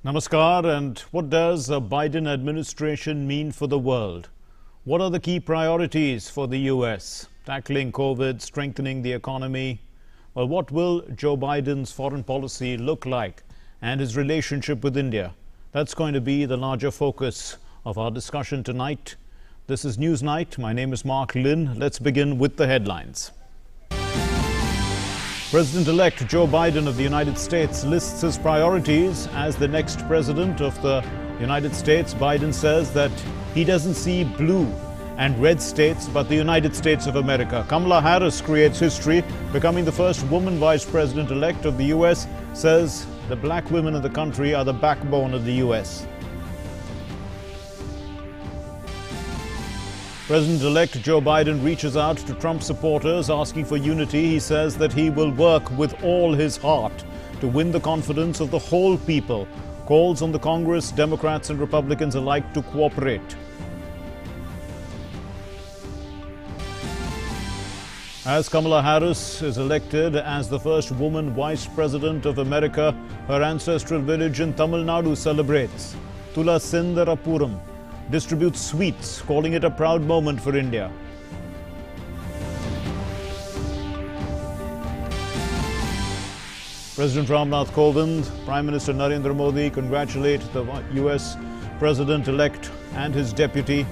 Namaskar. And what does a Biden administration mean for the world? What are the key priorities for the U.S.? Tackling COVID, strengthening the economy? Well, what will Joe Biden's foreign policy look like and his relationship with India? That's going to be the larger focus of our discussion tonight. This is Newsnight. My name is Mark Lynn. Let's begin with the headlines. President-elect Joe Biden of the United States lists his priorities as the next president of the United States. Biden says that he doesn't see blue and red states, but the United States of America. Kamala Harris creates history, becoming the first woman vice president-elect of the U.S., says the black women in the country are the backbone of the U.S. President-elect Joe Biden reaches out to Trump supporters asking for unity. He says that he will work with all his heart to win the confidence of the whole people. Calls on the Congress, Democrats and Republicans alike to cooperate. As Kamala Harris is elected as the first woman vice president of America, her ancestral village in Tamil Nadu celebrates. Tula Sindarapuram distributes sweets, calling it a proud moment for India. President Ramnath Kovind, Prime Minister Narendra Modi congratulate the US President-elect and his deputy.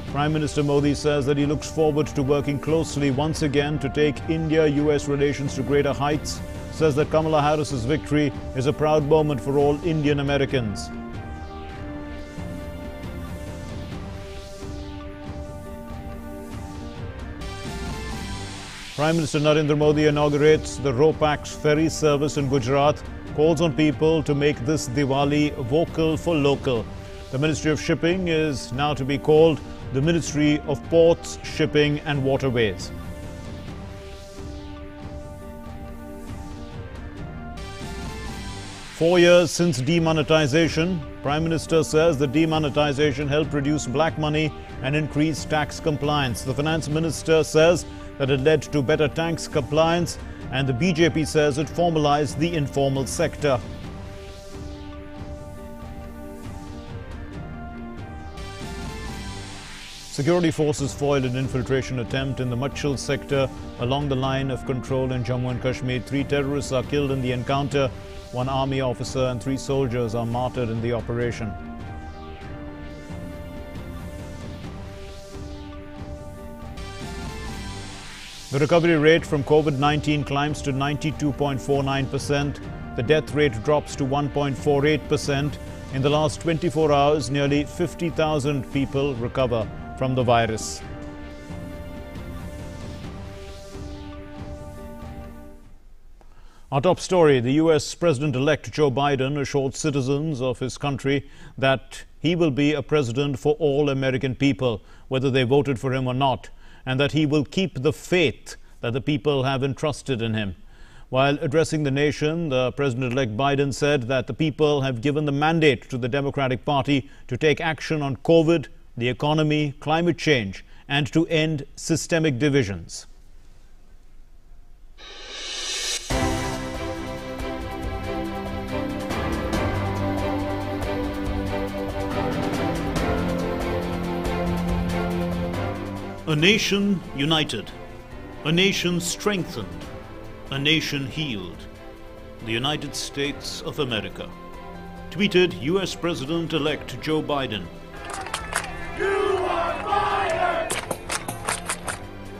Prime Minister Modi says that he looks forward to working closely once again to take India-US relations to greater heights. Says that Kamala Harris's victory is a proud moment for all Indian Americans. Prime Minister Narendra Modi inaugurates the Ro-Pax ferry service in Gujarat, calls on people to make this Diwali vocal for local. The Ministry of Shipping is now to be called the Ministry of Ports, Shipping and Waterways. "4 years since demonetization, Prime Minister says the demonetization helped reduce black money and increase tax compliance. The Finance Minister says that it led to better tax compliance, and the BJP says it formalized the informal sector. Security forces foiled an infiltration attempt in the Machal sector along the line of control in Jammu and Kashmir. 3 terrorists are killed in the encounter. 1 army officer and 3 soldiers are martyred in the operation. The recovery rate from COVID-19 climbs to 92.49%. The death rate drops to 1.48%. In the last 24 hours, nearly 50,000 people recover from the virus. Our top story: the US President-elect Joe Biden assured citizens of his country that he will be a president for all American people, whether they voted for him or not, and that he will keep the faith that the people have entrusted in him. While addressing the nation, the President-elect Biden said that the people have given the mandate to the Democratic Party to take action on COVID, the economy, climate change, and to end systemic divisions. A nation united, a nation strengthened, a nation healed. The United States of America. Tweeted US President-elect Joe Biden. You are fired!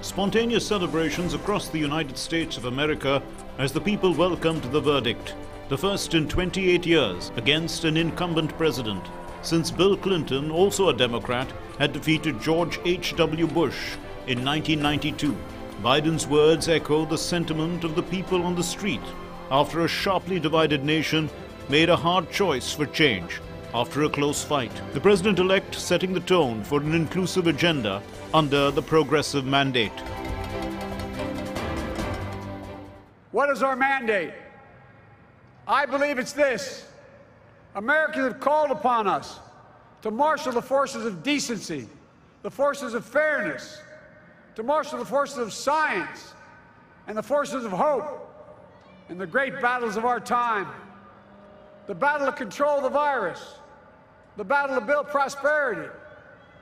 Spontaneous celebrations across the United States of America as the people welcomed the verdict, the first in 28 years against an incumbent president, since Bill Clinton, also a Democrat, had defeated George H.W. Bush in 1992. Biden's words echo the sentiment of the people on the street after a sharply divided nation made a hard choice for change after a close fight. The president-elect setting the tone for an inclusive agenda under the progressive mandate. What is our mandate? I believe it's this. Americans have called upon us to marshal the forces of decency, the forces of fairness, to marshal the forces of science and the forces of hope in the great battles of our time. the battle to control the virus, the battle to build prosperity,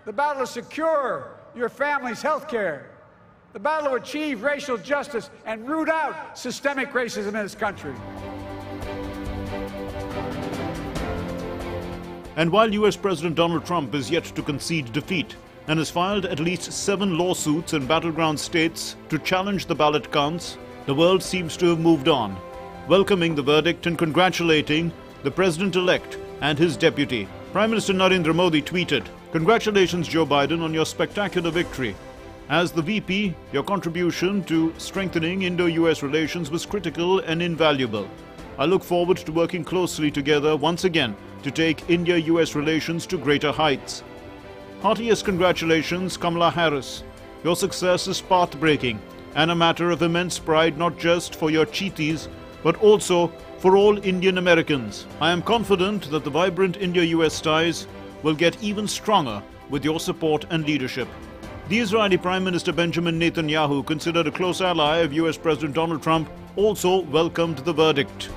the battle to secure your family's health care, the battle to achieve racial justice and root out systemic racism in this country. And while US President Donald Trump is yet to concede defeat and has filed at least 7 lawsuits in battleground states to challenge the ballot counts, the world seems to have moved on, welcoming the verdict and congratulating the president-elect and his deputy. Prime Minister Narendra Modi tweeted, "Congratulations, Joe Biden, on your spectacular victory. As the VP, your contribution to strengthening Indo-US relations was critical and invaluable. I look forward to working closely together once again to take India-US relations to greater heights." Heartiest congratulations, Kamala Harris. Your success is path-breaking and a matter of immense pride not just for your chiefs, but also for all Indian Americans. I am confident that the vibrant India-US ties will get even stronger with your support and leadership. The Israeli Prime Minister Benjamin Netanyahu, considered a close ally of US President Donald Trump, also welcomed the verdict.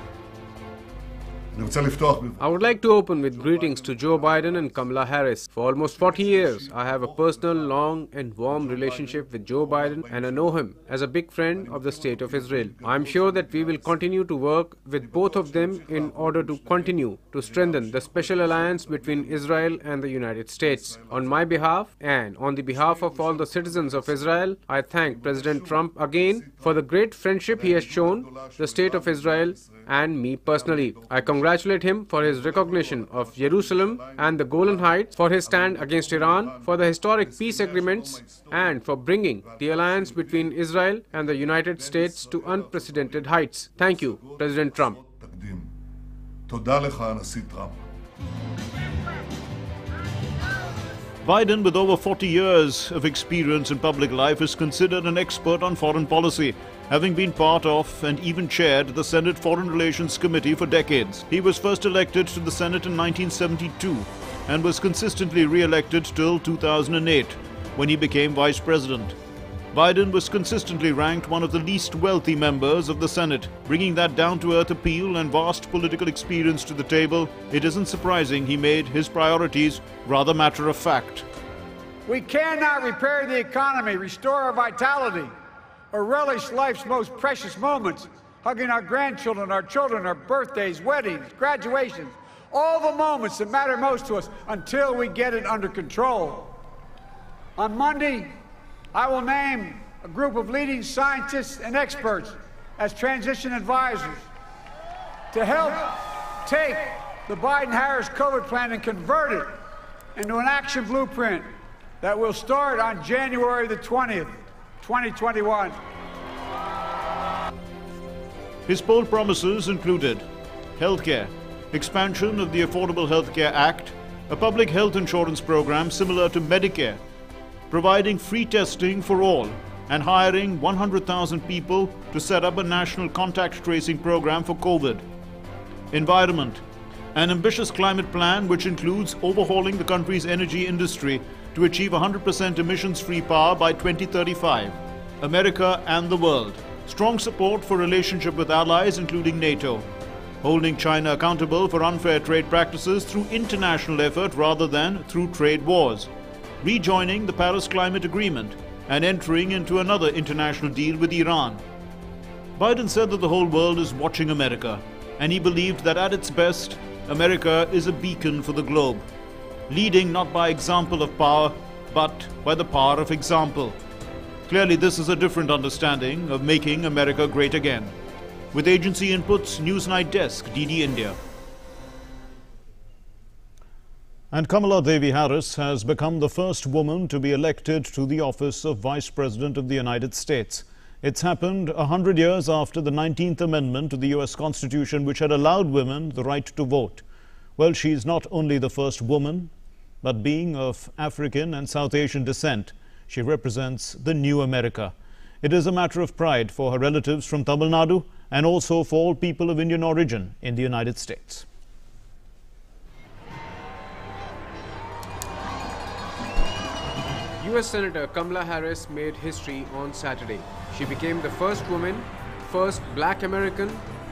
I would like to open with greetings to Joe Biden and Kamala Harris. For almost 40 years, I have a personal, long and warm relationship with Joe Biden, and I know him as a big friend of the State of Israel. I am sure that we will continue to work with both of them in order to continue to strengthen the special alliance between Israel and the United States. On my behalf and on the behalf of all the citizens of Israel, I thank President Trump again for the great friendship he has shown the State of Israel and me personally. I congratulate him for his recognition of Jerusalem and the Golan Heights, for his stand against Iran, for the historic peace agreements, and for bringing the alliance between Israel and the United States to unprecedented heights. Thank you, President Trump. Biden, with over 40 years of experience in public life, is considered an expert on foreign policy, having been part of and even chaired the Senate Foreign Relations Committee for decades. He was first elected to the Senate in 1972 and was consistently re-elected till 2008, when he became vice president. Biden was consistently ranked one of the least wealthy members of the Senate. Bringing that down-to-earth appeal and vast political experience to the table, it isn't surprising he made his priorities rather matter of fact. We cannot repair the economy, restore our vitality, or relish life's most precious moments, hugging our grandchildren, our children, our birthdays, weddings, graduations, all the moments that matter most to us, until we get it under control. On Monday, I will name a group of leading scientists and experts as transition advisors to help take the Biden-Harris COVID plan and convert it into an action blueprint that will start on January the 20th, 2021. His bold promises included healthcare, expansion of the Affordable Health Care Act, a public health insurance program similar to Medicare, providing free testing for all, and hiring 100,000 people to set up a national contact tracing program for COVID. Environment, an ambitious climate plan which includes overhauling the country's energy industry to achieve 100% emissions-free power by 2035. America and the world. Strong support for relationship with allies including NATO. Holding China accountable for unfair trade practices through international effort rather than through trade wars. Rejoining the Paris Climate Agreement and entering into another international deal with Iran. Biden said that the whole world is watching America, and he believed that at its best, America is a beacon for the globe, leading not by example of power, but by the power of example. Clearly, this is a different understanding of making America great again. With agency inputs, Newsnight Desk, DD India. And Kamala Devi Harris has become the first woman to be elected to the office of Vice President of the United States. It's happened 100 years after the 19th Amendment to the US Constitution, which had allowed women the right to vote. Well, she's not only the first woman, but being of African and South Asian descent, she represents the new America. It is a matter of pride for her relatives from Tamil Nadu and also for all people of Indian origin in the United States. US Senator Kamala Harris made history on Saturday. She became the first woman, first Black American,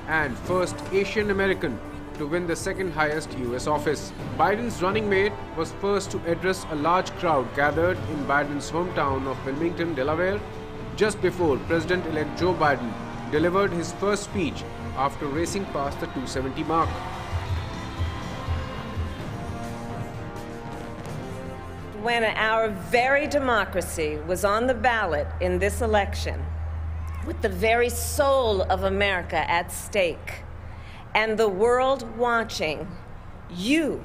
and first Asian American to win the second highest US office. Biden's running mate was first to address a large crowd gathered in Biden's hometown of Wilmington, Delaware, just before President-elect Joe Biden delivered his first speech after racing past the 270 mark. When our very democracy was on the ballot in this election, with the very soul of America at stake, and the world watching, you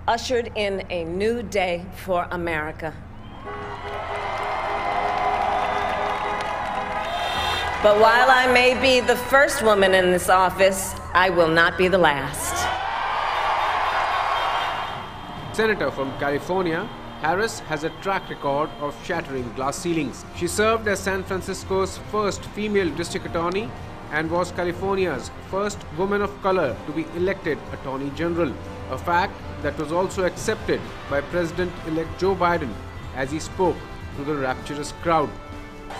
ushered in a new day for America. But while I may be the first woman in this office, I will not be the last. Senator from California, Harris has a track record of shattering glass ceilings. She served as San Francisco's first female district attorney and was California's first woman of color to be elected Attorney General, a fact that was also accepted by President-elect Joe Biden as he spoke to the rapturous crowd.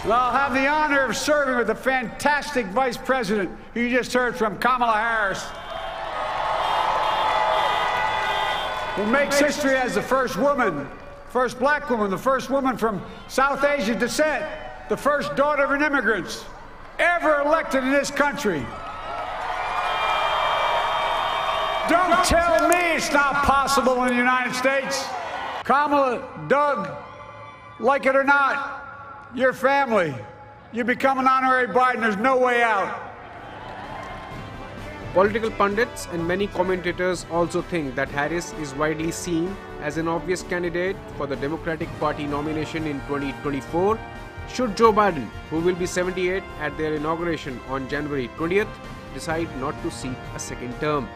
Well, I'll have the honor of serving with the fantastic Vice President who you just heard from, Kamala Harris, who makes history as the first woman, first black woman, the first woman from South Asian descent, the first daughter of an immigrant ever elected in this country. Don't tell me it's not possible in the United States. Kamala, Doug, like it or not, your family, you become an honorary Biden, there's no way out. Political pundits and many commentators also think that Harris is widely seen as an obvious candidate for the Democratic Party nomination in 2024 should Joe Biden, who will be 78 at their inauguration on January 20th, decide not to seek a second term.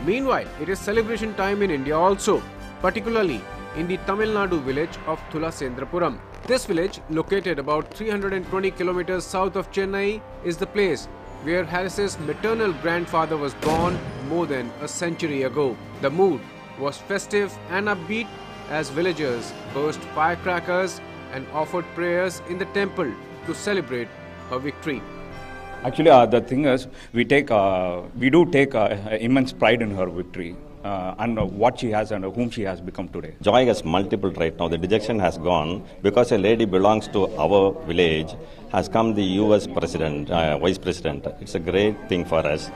Meanwhile, it is celebration time in India also, particularly in the Tamil Nadu village of Thulasendrapuram. This village, located about 320 kilometers south of Chennai, is the place where Harris's maternal grandfather was born more than a century ago. The mood was festive and upbeat as villagers burst firecrackers and offered prayers in the temple to celebrate her victory. Actually, the thing is, we do take immense pride in her victory and what she has and whom she has become today. Joy has multiplied right now. The dejection has gone because a lady belongs to our village, has come the US president, vice president. It's a great thing for us.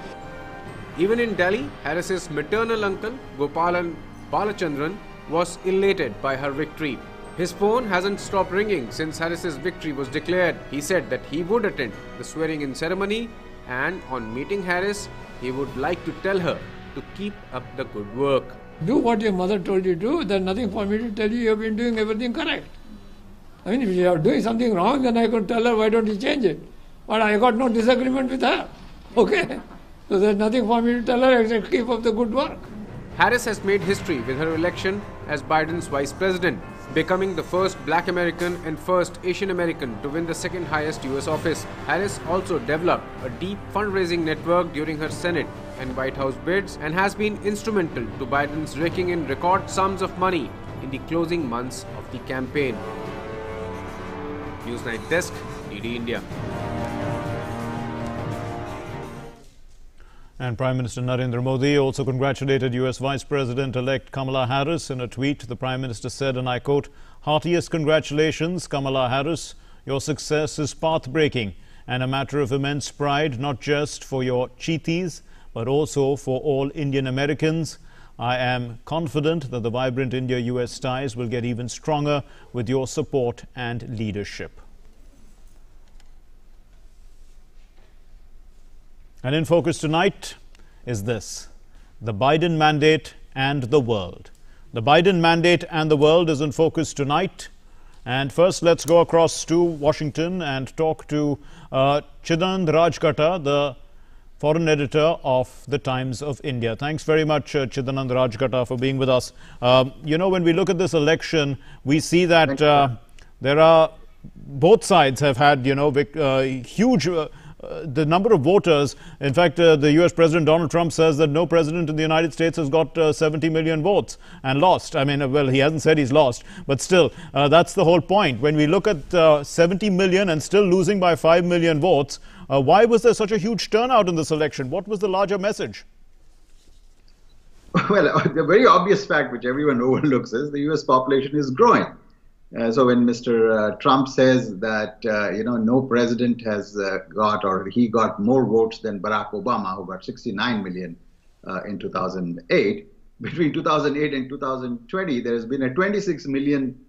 Even in Delhi, Harris's maternal uncle, Gopalan Balachandran, was elated by her victory. His phone hasn't stopped ringing since Harris's victory was declared. He said that he would attend the swearing-in ceremony and on meeting Harris, he would like to tell her to keep up the good work. Do what your mother told you to do. There's nothing for me to tell you. You've been doing everything correct. I mean, if you are doing something wrong, then I could tell her, why don't you change it? But I got no disagreement with her. Okay? So there's nothing for me to tell her except keep up the good work. Harris has made history with her election as Biden's vice president, becoming the first Black American and first Asian American to win the second highest US office. Harris also developed a deep fundraising network during her Senate and White House bids and has been instrumental to Biden's raking in record sums of money in the closing months of the campaign. Newsnight Desk, DD India. And Prime Minister Narendra Modi also congratulated US Vice President-elect Kamala Harris. In a tweet, the Prime Minister said, and I quote, "Heartiest congratulations, Kamala Harris. Your success is path-breaking and a matter of immense pride, not just for your Cheaties, but also for all Indian Americans. I am confident that the vibrant India-US ties will get even stronger with your support and leadership." And in focus tonight is this: the Biden mandate and the world. The Biden mandate and the world is in focus tonight. And first, let's go across to Washington and talk to Chidanand Rajkata, the foreign editor of the Times of India. Thanks very much, Chidanand Rajkata, for being with us. You know, when we look at this election, we see that there are, both sides have had, you know, huge the number of voters. In fact, the US President Donald Trump says that no president in the United States has got 70 million votes and lost. I mean, well, he hasn't said he's lost, but still, that's the whole point. When we look at 70 million and still losing by 5 million votes, why was there such a huge turnout in this election? What was the larger message? well, the very obvious fact which everyone overlooks is the US population is growing. So when Mr. Trump says that, no president has got, or he got more votes than Barack Obama, who got 69 million in 2008, between 2008 and 2020, there has been a 26 million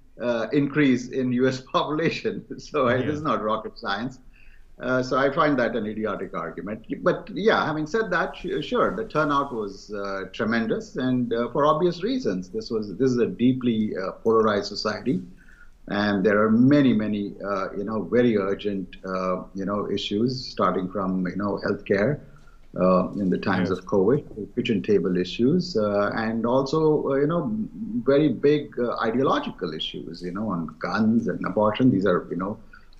increase in US population. So this is not rocket science. So I find that an idiotic argument. But yeah, having said that, sure, the turnout was tremendous, and for obvious reasons. This is a deeply polarized society, and there are many, very urgent, issues, starting from healthcare in the times of COVID, kitchen table issues, and also very big ideological issues, on guns and abortion. These are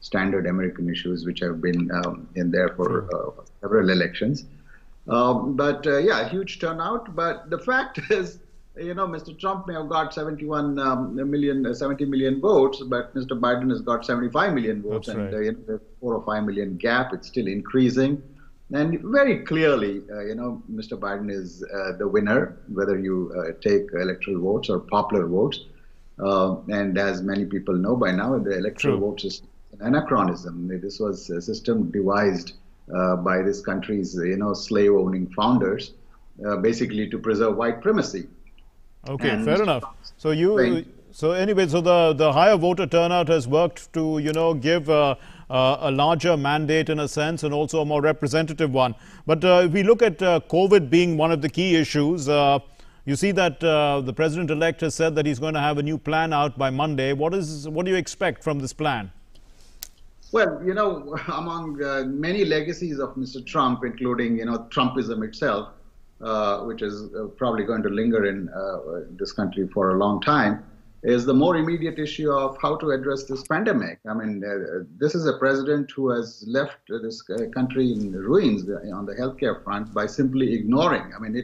standard American issues which have been in there for several elections. But yeah, huge turnout. But the fact is, Mr. Trump may have got 70 million votes, but Mr. Biden has got 75 million votes. That's and right. there's 4 or 5 million gap. It's still increasing. And very clearly, Mr. Biden is the winner, whether you take electoral votes or popular votes. And as many people know by now, the electoral vote system is an anachronism. This was a system devised by this country's, slave-owning founders, basically to preserve white primacy. Okay, And fair Mr. enough. Trump's So the higher voter turnout has worked to give a larger mandate in a sense, and also a more representative one. But if we look at COVID being one of the key issues, you see that the president-elect has said that he's going to have a new plan out by Monday. What do you expect from this plan? Well, among many legacies of Mr. Trump, including, Trumpism itself, which is probably going to linger in this country for a long time, is the more immediate issue of how to address this pandemic. I mean, this is a president who has left this country in ruins on the healthcare front by simply ignoring. I mean,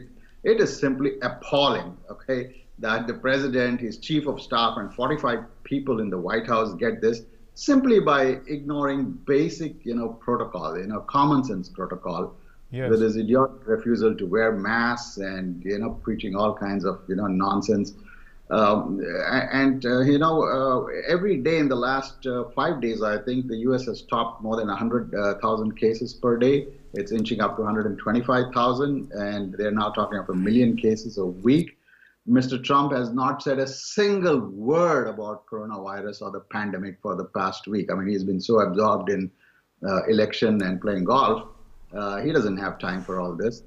it is simply appalling, okay, that the president, his chief of staff, and 45 people in the White House get this simply by ignoring basic, protocol, common sense protocol. Yes. With his idiotic refusal to wear masks and, preaching all kinds of, nonsense. Every day in the last 5 days, I think the U.S. has topped more than 100,000 cases per day. It's inching up to 125,000, and they're now talking of 1 million cases a week. Mr. Trump has not said a single word about coronavirus or the pandemic for the past week. I mean, he's been so absorbed in election and playing golf. He doesn't have time for all this.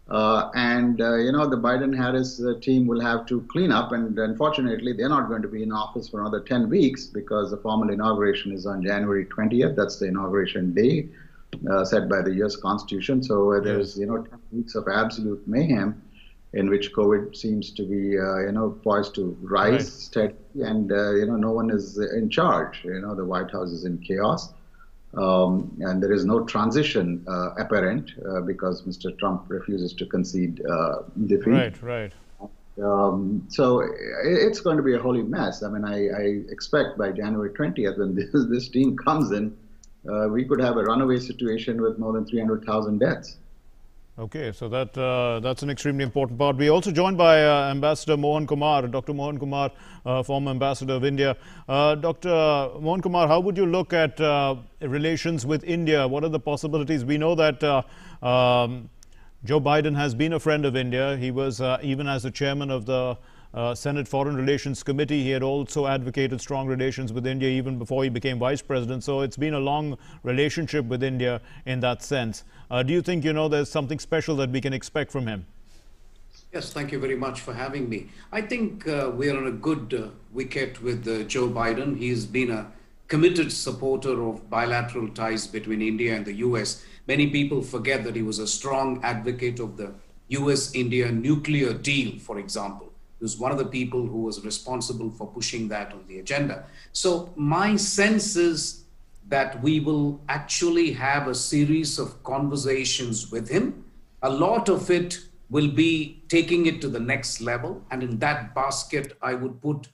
The Biden-Harris team will have to clean up, and unfortunately, they're not going to be in office for another 10 weeks because the formal inauguration is on January 20th. That's the inauguration day set by the U.S. Constitution. So there's, 10 weeks of absolute mayhem in which COVID seems to be, poised to rise steady, and, no one is in charge. The White House is in chaos. And there is no transition apparent because Mr. Trump refuses to concede defeat. Right. So it's going to be a holy mess. I mean, I expect by January 20th, when this team comes in, we could have a runaway situation with more than 300,000 deaths. Okay, so that's an extremely important part. We're also joined by Ambassador Mohan Kumar, Dr. Mohan Kumar, former ambassador of India. Dr. Mohan Kumar, how would you look at relations with India? What are the possibilities? We know that Joe Biden has been a friend of India. He was, even as the chairman of the Senate Foreign Relations Committee, he had also advocated strong relations with India even before he became vice president. So it's been a long relationship with India in that sense. Do you think, there's something special that we can expect from him? Yes, thank you very much for having me. I think we are on a good wicket with Joe Biden. He's been a committed supporter of bilateral ties between India and the US. Many people forget that he was a strong advocate of the US-India nuclear deal, for example. He was one of the people who was responsible for pushing that on the agenda. So my sense is that we will actually have a series of conversations with him. A lot of it will be taking it to the next level. And in that basket, I would put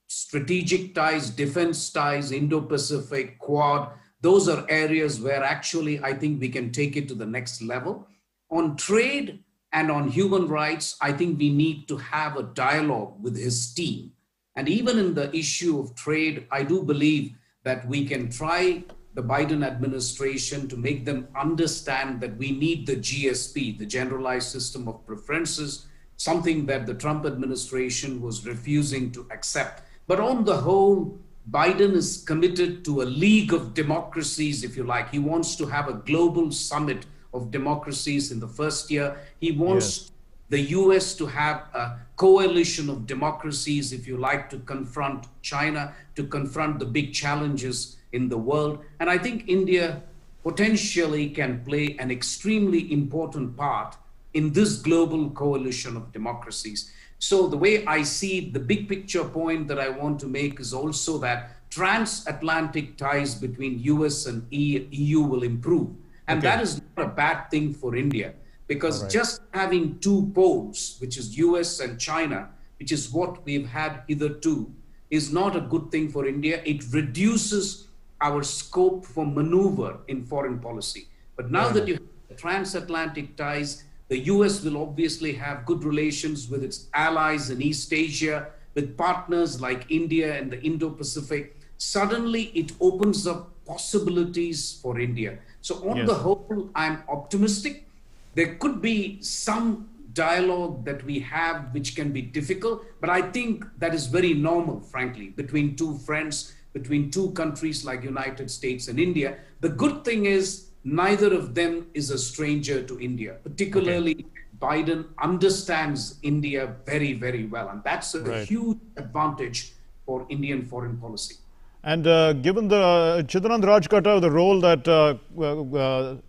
strategic ties, defense ties, Indo-Pacific, Quad. Those are areas where actually I think we can take it to the next level. On trade, And on human rights, I think we need to have a dialogue with his team. And even in the issue of trade, I do believe that we can try the Biden administration to make them understand that we need the GSP, the Generalized System of Preferences, something that the Trump administration was refusing to accept. But on the whole, Biden is committed to a league of democracies, if you like. He wants to have a global summit of democracies in the first year. He wants the US to have a coalition of democracies, if you like, to confront China, to confront the big challenges in the world. And I think India potentially can play an extremely important part in this global coalition of democracies. So the way I see the big picture point that I want to make is also that transatlantic ties between US and EU will improve. And that is not a bad thing for India, because just having two poles, which is US and China, which is what we've had hitherto, is not a good thing for India. It reduces our scope for maneuver in foreign policy. But now that you have transatlantic ties, the US will obviously have good relations with its allies in East Asia, with partners like India and the Indo-Pacific. Suddenly it opens up possibilities for India. So on the whole, I'm optimistic. There could be some dialogue that we have which can be difficult, but I think that is very normal, frankly, between two friends, between two countries like United States and India. The good thing is neither of them is a stranger to India. Particularly, Biden understands India very, very well. And that's a huge advantage for Indian foreign policy. And given the Chidanand Rajkata, the role that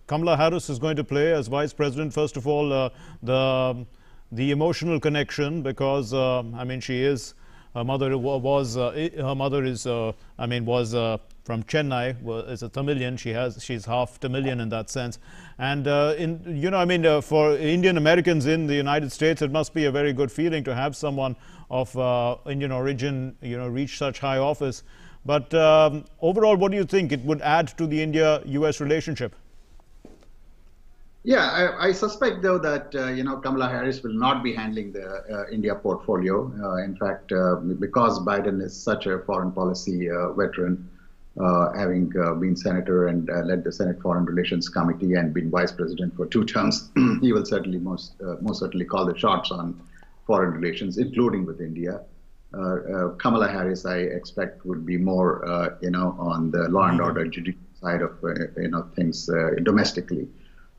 Kamala Harris is going to play as Vice President, first of all, the emotional connection, because I mean, she is, her mother was from Chennai, is a Tamilian. She's half Tamilian in that sense. And for Indian Americans in the United States, it must be a very good feeling to have someone of Indian origin, reach such high office. But overall, what do you think it would add to the India-US relationship? Yeah, I suspect, though, that, Kamala Harris will not be handling the India portfolio. In fact, because Biden is such a foreign policy veteran, having been senator and led the Senate Foreign Relations Committee and been vice president for 2 terms, he will certainly most certainly call the shots on foreign relations, including with India. Kamala Harris, I expect, would be more, on the law and order judicial side of, things domestically.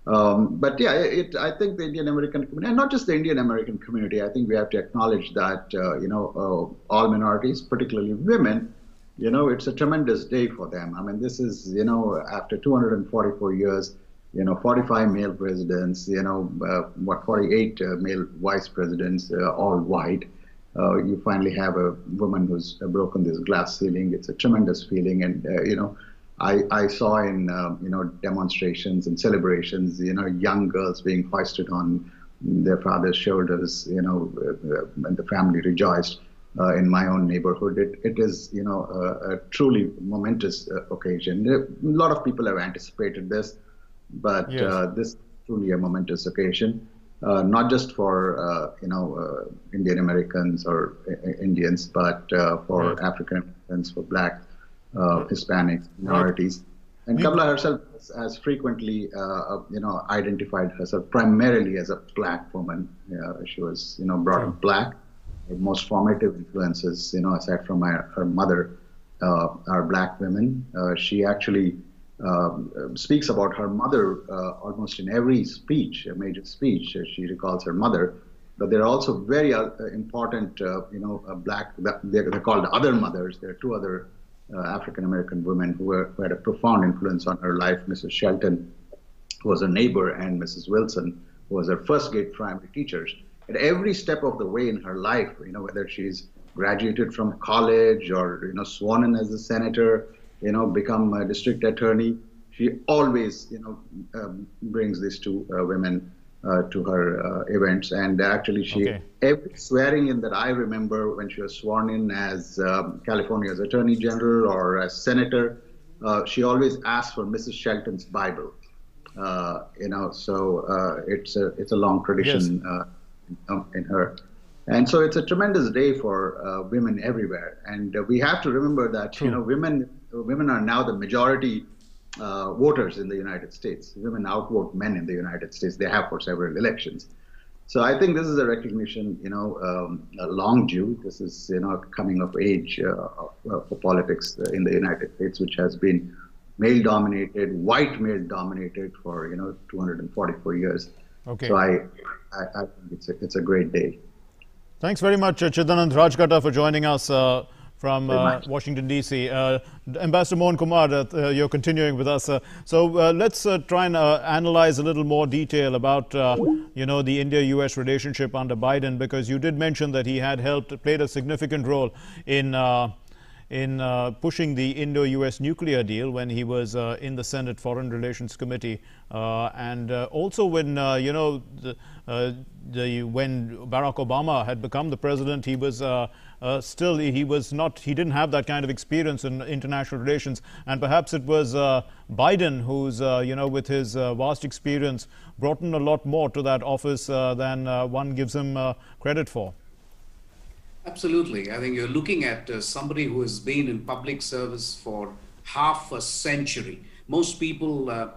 But yeah, I think the Indian American community, and not just the Indian American community, I think we have to acknowledge that, all minorities, particularly women, it's a tremendous day for them. I mean, this is, after 244 years, 45 male presidents, 48 male vice presidents, all white. You finally have a woman who's broken this glass ceiling. It's a tremendous feeling. And, I saw in, demonstrations and celebrations, young girls being hoisted on their father's shoulders, and the family rejoiced in my own neighborhood. It is, a truly momentous occasion. A lot of people have anticipated this, but this is truly a momentous occasion. Not just for Indian Americans or Indians, but for African Americans, for Black, Hispanic minorities. And Kamala herself has frequently, identified herself primarily as a Black woman. She was, brought up Black. Her most formative influences, aside from her mother, are Black women. She actually speaks about her mother almost in every speech, a major speech. She recalls her mother, but there are also very important, Black, they're called other mothers. There are 2 other African American women who had a profound influence on her life. Mrs. Shelton, who was a neighbor, and Mrs. Wilson, who was her first grade primary teachers. At every step of the way in her life, whether she's graduated from college or, sworn in as a senator, become a district attorney, she always, brings these 2 women to her events. And actually, every swearing in that I remember when she was sworn in as California's Attorney General or as Senator, she always asked for Mrs. Shelton's Bible. So it's a long tradition in her. And so it's a tremendous day for women everywhere. And we have to remember that, women are now the majority voters in the United States. Women outvote men in the United States. They have for several elections. So I think this is a recognition, long due. This is, coming of age for politics in the United States, which has been male-dominated, white male-dominated for, 244 years. Okay. So I think it's a great day. Thanks very much, Chidanand Rajkata, for joining us from Washington, D.C. Ambassador Mohan Kumar, you're continuing with us. So let's try and analyze a little more detail about, the India-U.S. relationship under Biden, because you did mention that he had played a significant role in pushing the Indo-U.S. nuclear deal when he was in the Senate Foreign Relations Committee, and also when when Barack Obama had become the president, he was he didn't have that kind of experience in international relations, and perhaps it was Biden who's with his vast experience brought in a lot more to that office than one gives him credit for. Absolutely. I think you're looking at somebody who has been in public service for half a century. Most people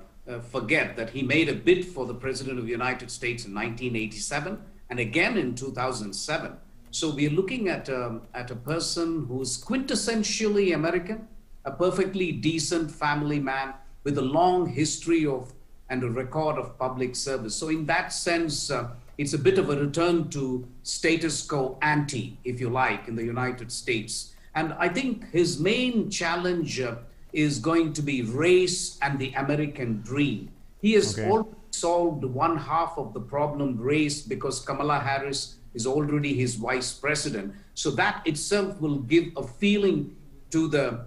forget that he made a bid for the President of the United States in 1987 and again in 2007. So we're looking at a person who's quintessentially American, a perfectly decent family man with a long history of and a record of public service. So in that sense, it's a bit of a return to status quo ante, if you like, in the United States. And I think his main challenge is going to be race and the American dream. He has already solved one half of the problem, race, because Kamala Harris is already his vice president. So that itself will give a feeling to the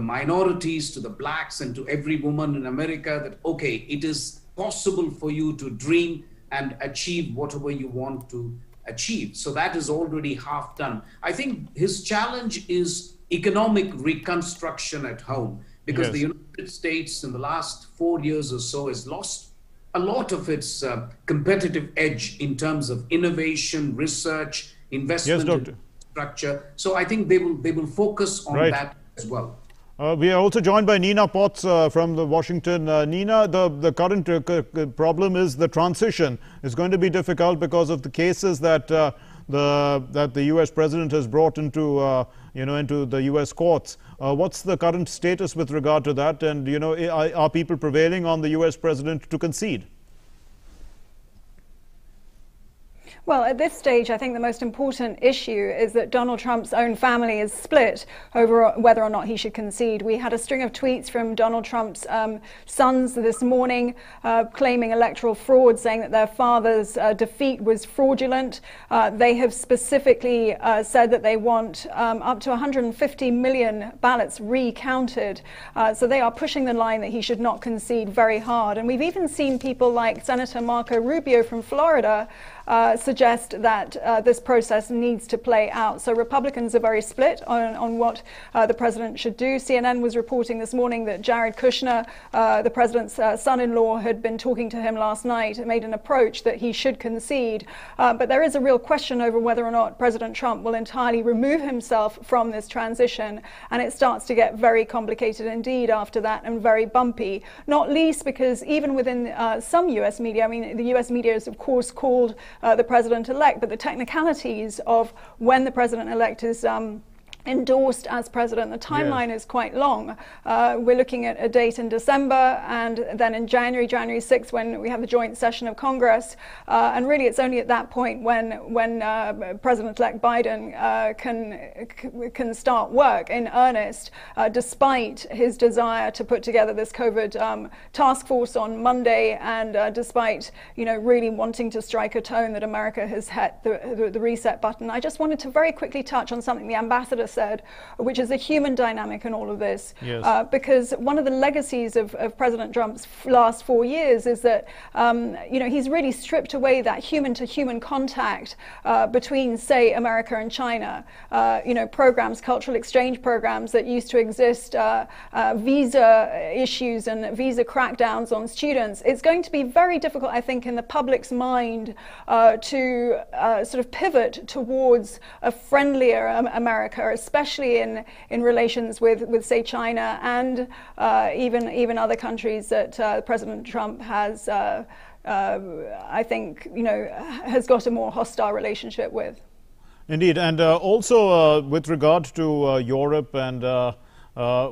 minorities, to the blacks, and to every woman in America that, okay, it is possible for you to dream and achieve whatever you want to achieve. So that is already half done. I think his challenge is economic reconstruction at home, because the United States in the last 4 years or so has lost a lot of its competitive edge in terms of innovation, research, investment in infrastructure. So I think they will focus on that as well. We are also joined by Nina Potts from the Washington. Nina, the current problem is the transition is going to be difficult because of the cases that the U.S. president has brought into into the U.S. courts. What's the current status with regard to that? And are people prevailing on the U.S. president to concede? Well, at this stage, I think the most important issue is that Donald Trump's own family is split over whether or not he should concede. We had a string of tweets from Donald Trump's sons this morning claiming electoral fraud, saying that their father's defeat was fraudulent. They have specifically said that they want up to 150 million ballots recounted. So they are pushing the line that he should not concede very hard. And we've even seen people like Senator Marco Rubio from Florida suggest that this process needs to play out. So Republicans are very split on what the president should do. CNN was reporting this morning that Jared Kushner, the president's son-in-law, had been talking to him last night and made an approach that he should concede. But there is a real question over whether or not President Trump will entirely remove himself from this transition. And it starts to get very complicated indeed after that, and very bumpy, not least because even within some U.S. media, I mean, the U.S. media is, of course, called the president-elect, but the technicalities of when the president-elect is endorsed as president, the timeline is quite long. We're looking at a date in December, and then in January 6th, when we have the joint session of Congress. And really, it's only at that point when President-elect Biden can start work in earnest, despite his desire to put together this COVID task force on Monday, and despite really wanting to strike a tone that America has hit the reset button. I just wanted to very quickly touch on something the ambassador said, which is a human dynamic in all of this. Yes. Because one of the legacies of President Trump's last 4 years is that, he's really stripped away that human-to-human contact between, say, America and China. Programs, cultural exchange programs that used to exist, visa issues and visa crackdowns on students. It's going to be very difficult, I think, in the public's mind to sort of pivot towards a friendlier America, especially in relations with say, China and even other countries that President Trump has, I think, has got a more hostile relationship with. Indeed, and also with regard to Europe and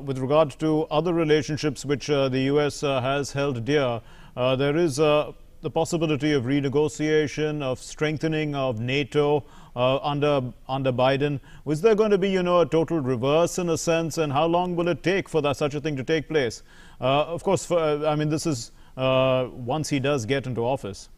with regard to other relationships which the US has held dear, there is the possibility of renegotiation, of strengthening of NATO under Biden. Was there going to be, a total reverse in a sense, and how long will it take for such a thing to take place? Of course, this is once he does get into office.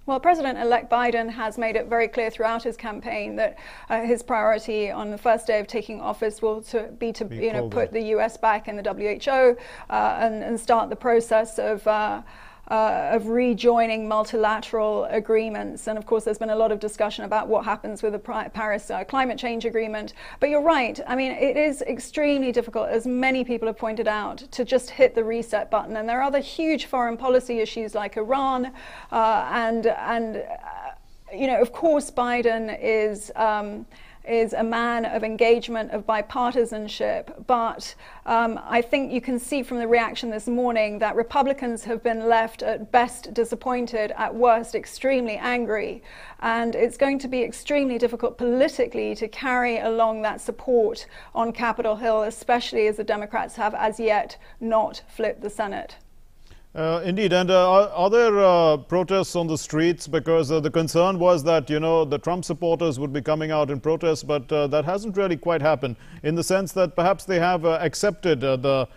Well, President-elect Biden has made it very clear throughout his campaign that his priority on the first day of taking office will be to put the U.S. back in the WHO and start the process of rejoining multilateral agreements. And of course, there's been a lot of discussion about what happens with the Paris climate change agreement. But you're right. I mean, it is extremely difficult, as many people have pointed out, to just hit the reset button. And there are other huge foreign policy issues like Iran and of course, Biden is a man of engagement, of bipartisanship, but I think you can see from the reaction this morning that Republicans have been left at best disappointed, at worst extremely angry, and it's going to be extremely difficult politically to carry along that support on Capitol Hill, especially as the Democrats have as yet not flipped the Senate. Indeed, and are there protests on the streets? Because the concern was that, the Trump supporters would be coming out in protest, but that hasn't really quite happened, in the sense that perhaps they have accepted the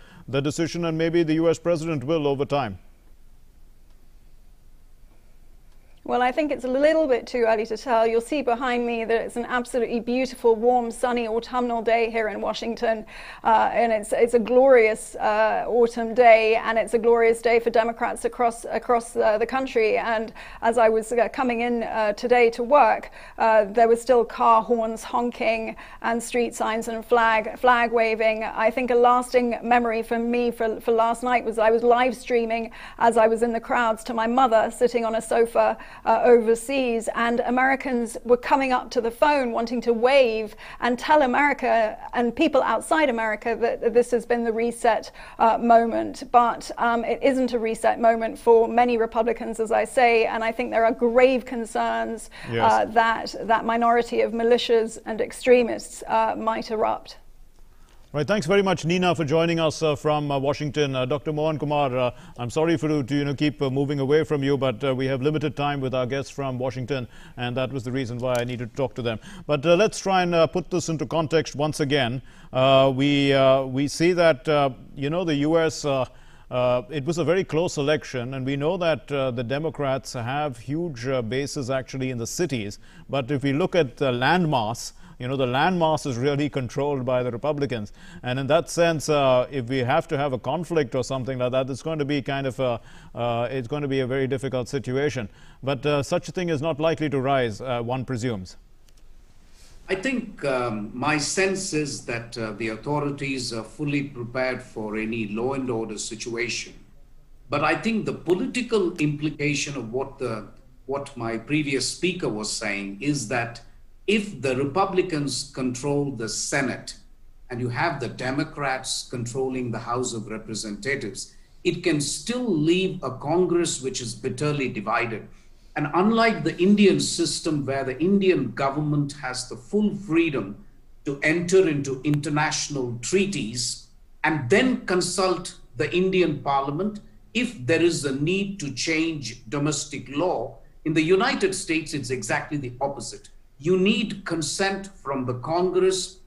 decision, and maybe the U.S. president will over time. Well, I think it's a little bit too early to tell. You'll see behind me that it's an absolutely beautiful, warm, sunny autumnal day here in Washington. And it's a glorious autumn day, and it's a glorious day for Democrats across the country. And as I was coming in today to work, there were still car horns honking and street signs and flag waving. I think a lasting memory for me for last night was I was live streaming as I was in the crowds to my mother sitting on a sofa overseas, and Americans were coming up to the phone wanting to wave and tell America and people outside America that this has been the reset moment. But it isn't a reset moment for many Republicans, as I say, and I think there are grave concerns that minority of militias and extremists might erupt. Right, thanks very much, Nina, for joining us from Washington. Dr. Mohan Kumar, I'm sorry to keep moving away from you, but we have limited time with our guests from Washington, and that was the reason why I needed to talk to them. But let's try and put this into context once again. We see that, the U.S., it was a very close election, and we know that the Democrats have huge bases actually in the cities. But if we look at the landmass, the landmass is really controlled by the Republicans. And in that sense, if we have to have a conflict or something like that, it's going to be it's going to be a very difficult situation. But such a thing is not likely to rise, one presumes. I think my sense is that the authorities are fully prepared for any law and order situation. But I think the political implication of what my previous speaker was saying is that if the Republicans control the Senate and you have the Democrats controlling the House of Representatives, it can still leave a Congress which is bitterly divided. And unlike the Indian system, where the Indian government has the full freedom to enter into international treaties and then consult the Indian Parliament if there is a need to change domestic law, in the United States, it's exactly the opposite. You need consent from the Congress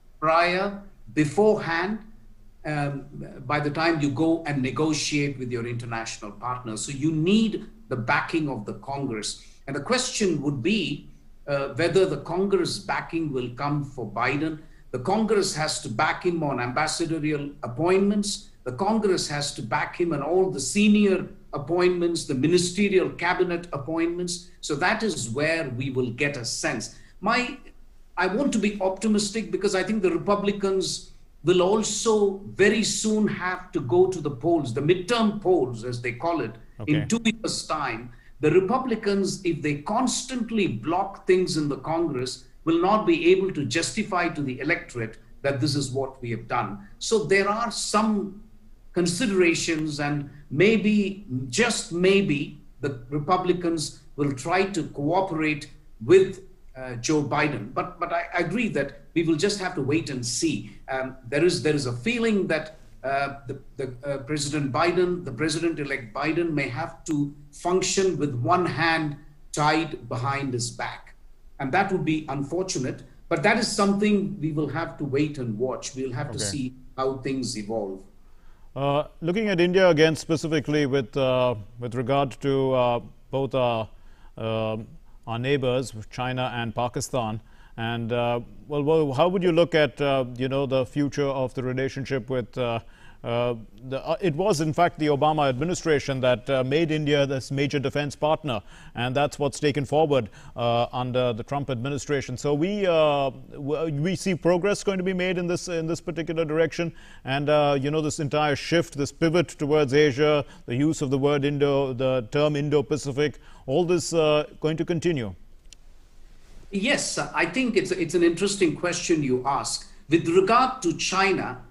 beforehand, by the time you go and negotiate with your international partners. So you need the backing of the Congress. And the question would be, whether the Congress backing will come for Biden. The Congress has to back him on ambassadorial appointments. The Congress has to back him on all the senior appointments, the ministerial cabinet appointments. So that is where we will get a sense. I want to be optimistic because I think the Republicans will also very soon have to go to the polls, the midterm polls, as they call it, in 2 years' time. The Republicans, if they constantly block things in the Congress, will not be able to justify to the electorate that this is what we have done. So there are some considerations, and maybe, just maybe, the Republicans will try to cooperate with Joe Biden. But I agree that we will just have to wait and see. There is a feeling that President Biden, the President-elect Biden, may have to function with one hand tied behind his back. And that would be unfortunate, but that is something we will have to wait and watch. We'll have to see how things evolve. Looking at India again specifically with regard to both our neighbors, China and Pakistan, and well, how would you look at the future of the relationship with it was in fact the Obama administration that made India this major defense partner, and that's what's taken forward under the Trump administration. So we see progress going to be made in this particular direction, and this entire shift, this pivot towards Asia, the use of the word the term Indo-Pacific, all this going to continue? Yes, I think it's an interesting question you ask. With regard to China,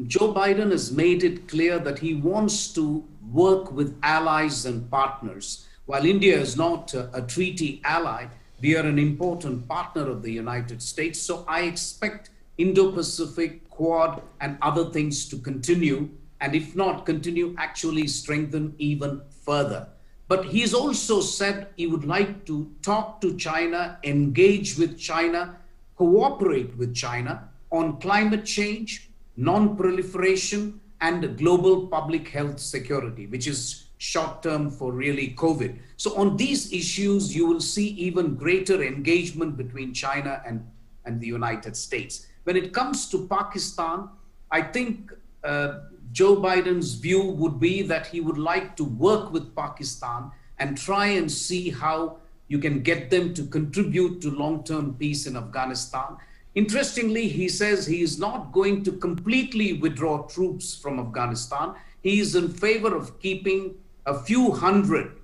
Joe Biden has made it clear that he wants to work with allies and partners. While India is not a treaty ally, we are an important partner of the United States. So I expect Indo-Pacific, Quad, and other things to continue, and if not continue, actually strengthen even further. But he's also said he would like to talk to China, engage with China, cooperate with China on climate change, non-proliferation, and global public health security, which is short term for really COVID. So on these issues, you will see even greater engagement between China and the United States. When it comes to Pakistan, I think Joe Biden's view would be that he would like to work with Pakistan and try and see how you can get them to contribute to long-term peace in Afghanistan. Interestingly, he says he is not going to completely withdraw troops from Afghanistan. He is in favor of keeping a few hundred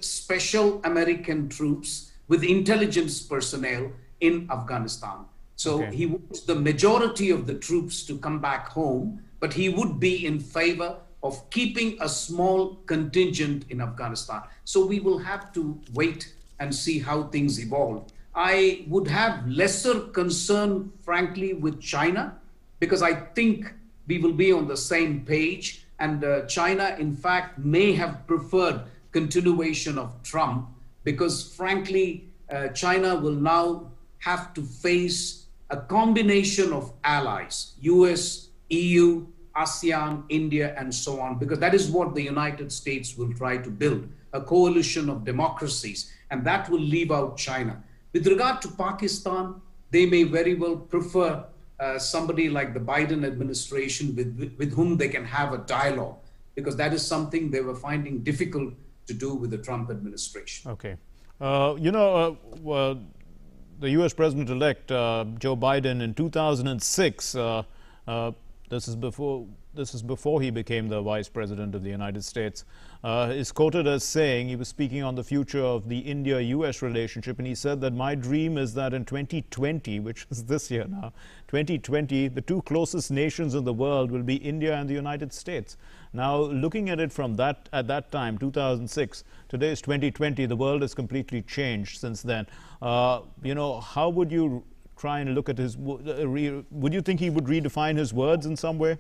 special American troops with intelligence personnel in Afghanistan. So he wants the majority of the troops to come back home, but he would be in favor of keeping a small contingent in Afghanistan. So we will have to wait and see how things evolve. I would have lesser concern, frankly, with China, because I think we will be on the same page. And China, in fact, may have preferred continuation of Trump, because, frankly, China will now have to face a combination of allies, US, EU, ASEAN, India, and so on, because that is what the United States will try to build, a coalition of democracies, and that will leave out China. With regard to Pakistan, they may very well prefer somebody like the Biden administration with whom they can have a dialogue, because that is something they were finding difficult to do with the Trump administration. Okay. The U.S. President-elect Joe Biden in 2006, this is before he became the Vice President of the United States, is quoted as saying, he was speaking on the future of the India-U.S. relationship, and he said that my dream is that in 2020, which is this year now, 2020, the two closest nations in the world will be India and the United States. Now, looking at it from at that time, 2006, today is 2020, the world has completely changed since then. How would you try and look at his, would you think he would redefine his words in some way?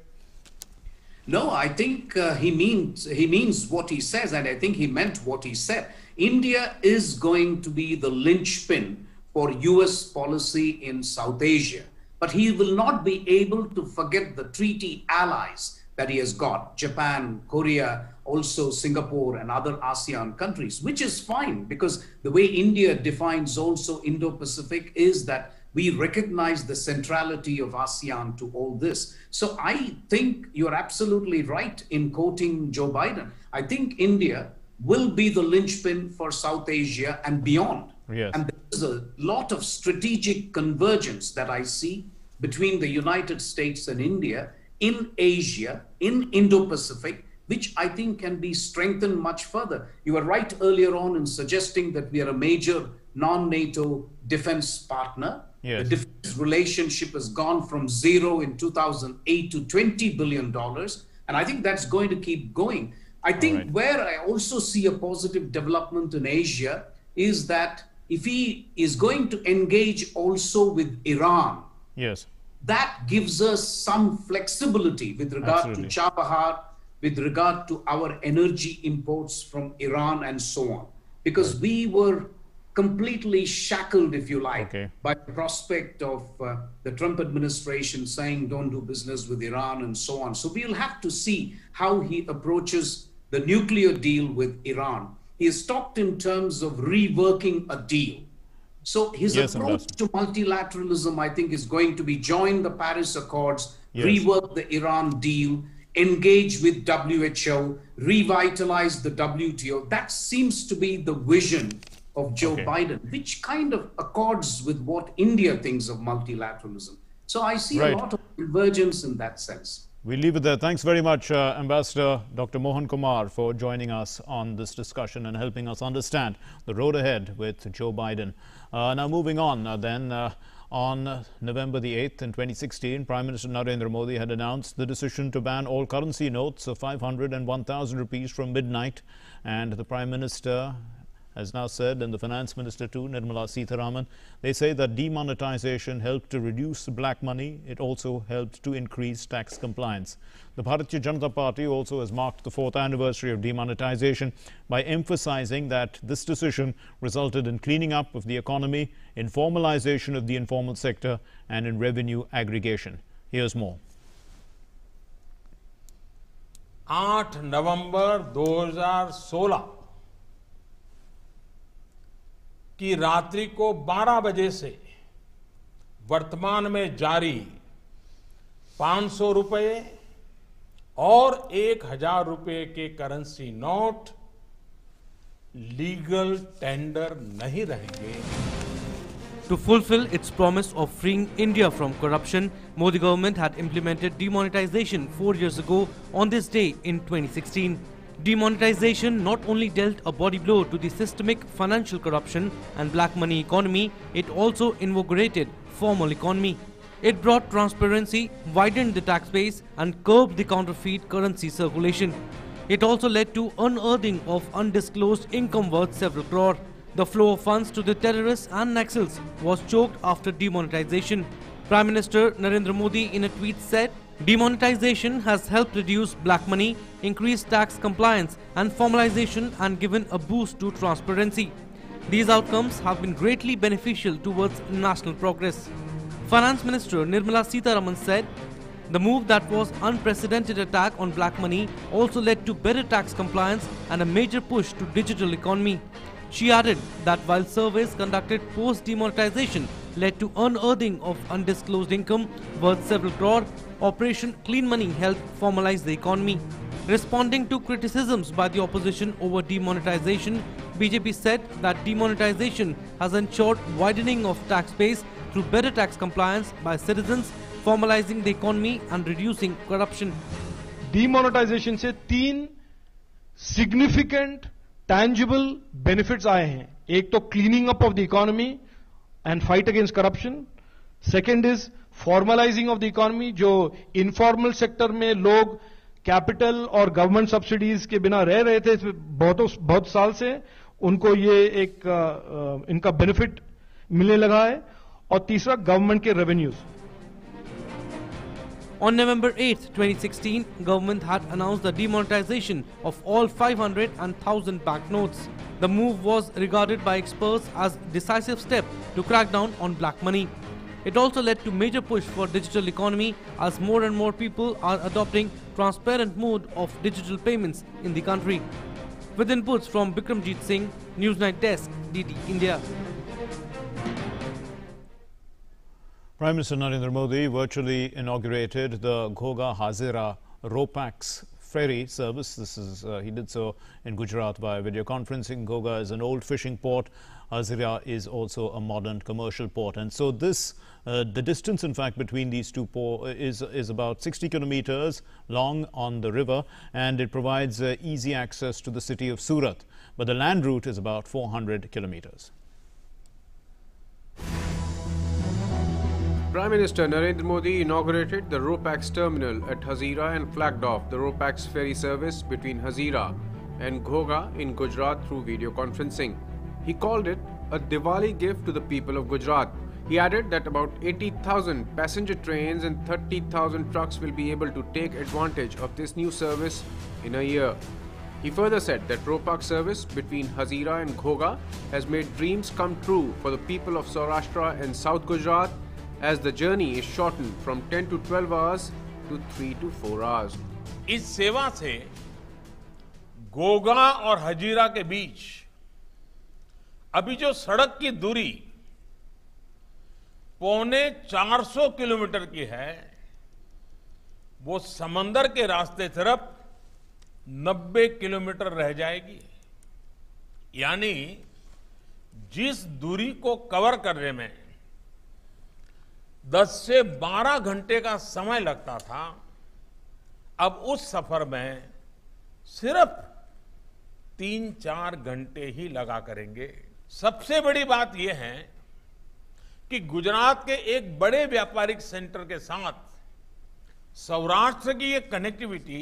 No, I think he means what he says, and I think he meant what he said. India is going to be the linchpin for US policy in South Asia, but he will not be able to forget the treaty allies that he has got, Japan, Korea, also Singapore and other ASEAN countries, which is fine because the way India defines also Indo-Pacific is that we recognize the centrality of ASEAN to all this. So I think you're absolutely right in quoting Joe Biden. I think India will be the linchpin for South Asia and beyond. Yes. And there's a lot of strategic convergence that I see between the United States and India in Asia, in Indo-Pacific, which I think can be strengthened much further. You were right earlier on in suggesting that we are a major non-NATO defense partner. Yes. The defense relationship has gone from 0 in 2008 to $20 billion. And I think that's going to keep going. I think where I also see a positive development in Asia is that if he is going to engage also with Iran, yes, that gives us some flexibility with regard to Chabahar, with regard to our energy imports from Iran and so on. Because we were completely shackled, if you like, by the prospect of the Trump administration saying don't do business with Iran and so on. So we'll have to see how he approaches the nuclear deal with Iran. He has talked in terms of reworking a deal. So his approach to multilateralism, I think, is going to be join the Paris Accords, rework the Iran deal, engage with WHO, revitalize the WTO. That seems to be the vision of Joe Biden, which kind of accords with what India thinks of multilateralism. So I see a lot of convergence in that sense. We'll leave it there. Thanks very much, Ambassador Dr. Mohan Kumar, for joining us on this discussion and helping us understand the road ahead with Joe Biden. Now moving on, on November the 8th in 2016, Prime Minister Narendra Modi had announced the decision to ban all currency notes of 500 and 1,000 rupees from midnight. And the Prime Minister has now said, and the Finance Minister too, Nirmala Sitharaman, they say that demonetization helped to reduce black money. It also helped to increase tax compliance. The Bharatiya Janata Party also has marked the 4th anniversary of demonetization by emphasizing that this decision resulted in cleaning up of the economy, in formalization of the informal sector, and in revenue aggregation. Here's more. 8 नवंबर 2016 की रात्रि को 12 बजे से वर्तमान में जारी 500 रुपए और 1000 रुपए के करेंसी नोट लीगल टेंडर नहीं रहेंगे. To fulfill its promise of freeing India from corruption, Modi government had implemented demonetization 4 years ago on this day in 2016. Demonetization not only dealt a body blow to the systemic financial corruption and black money economy, it also invigorated formal economy. It brought transparency, widened the tax base and curbed the counterfeit currency circulation. It also led to unearthing of undisclosed income worth several crore. The flow of funds to the terrorists and Naxals was choked after demonetization. Prime Minister Narendra Modi in a tweet said, demonetization has helped reduce black money, increase tax compliance and formalization and given a boost to transparency. These outcomes have been greatly beneficial towards national progress. Finance Minister Nirmala Sitharaman said, the move that was unprecedented attack on black money also led to better tax compliance and a major push to digital economy. She added that while surveys conducted post-demonetization led to unearthing of undisclosed income worth several crore, Operation Clean Money helped formalize the economy. Responding to criticisms by the opposition over demonetization, BJP said that demonetization has ensured widening of tax base through better tax compliance by citizens, formalizing the economy and reducing corruption. Demonetization से 3 significant tangible benefits आए हैं. एक तो cleaning up of the economy and fight against corruption. Second is formalizing of the economy. जो informal sector में लोग capital और government subsidies के बिना रह रहे थे बहुत साल से, उनको ये एक इनका benefit मिलने लगा है. और तीसरा government के revenues. On November 8, 2016, government had announced the demonetization of all 500 and 1000 banknotes. The move was regarded by experts as decisive step to crack down on black money. It also led to major push for digital economy as more and more people are adopting transparent mode of digital payments in the country. With inputs from Bikramjit Singh, Newsnight Desk, DD India. Prime Minister Narendra Modi virtually inaugurated the Ghoga Hazira Ro-Pax ferry service. He did so in Gujarat via video conferencing. Ghoga is an old fishing port. Hazira is also a modern commercial port, and so the distance, in fact, between these two ports is about 60 kilometers long on the river, and it provides easy access to the city of Surat. But the land route is about 400 kilometers. Prime Minister Narendra Modi inaugurated the Ro-Pax terminal at Hazira and flagged off the Ro-Pax ferry service between Hazira and Ghoga in Gujarat through video conferencing. He called it a Diwali gift to the people of Gujarat. He added that about 80,000 passenger trains and 30,000 trucks will be able to take advantage of this new service in a year. He further said that Ro-Pax service between Hazira and Ghoga has made dreams come true for the people of Saurashtra and South Gujarat, as the journey is shortened from 10 to 12 hours to 3 to 4 hours. इस सेवा से गोगा और हजीरा के बीच अभी जो सड़क की दूरी 450 किलोमीटर की है, वो समंदर के रास्ते तरफ 90 किलोमीटर रह जाएगी। यानी जिस दूरी को कवर करने में 10 से 12 घंटे का समय लगता था, अब उस सफर में सिर्फ 3-4 घंटे ही लगा करेंगे। सबसे बड़ी बात यह है कि गुजरात के एक बड़े व्यापारिक सेंटर के साथ सौराष्ट्र की ये कनेक्टिविटी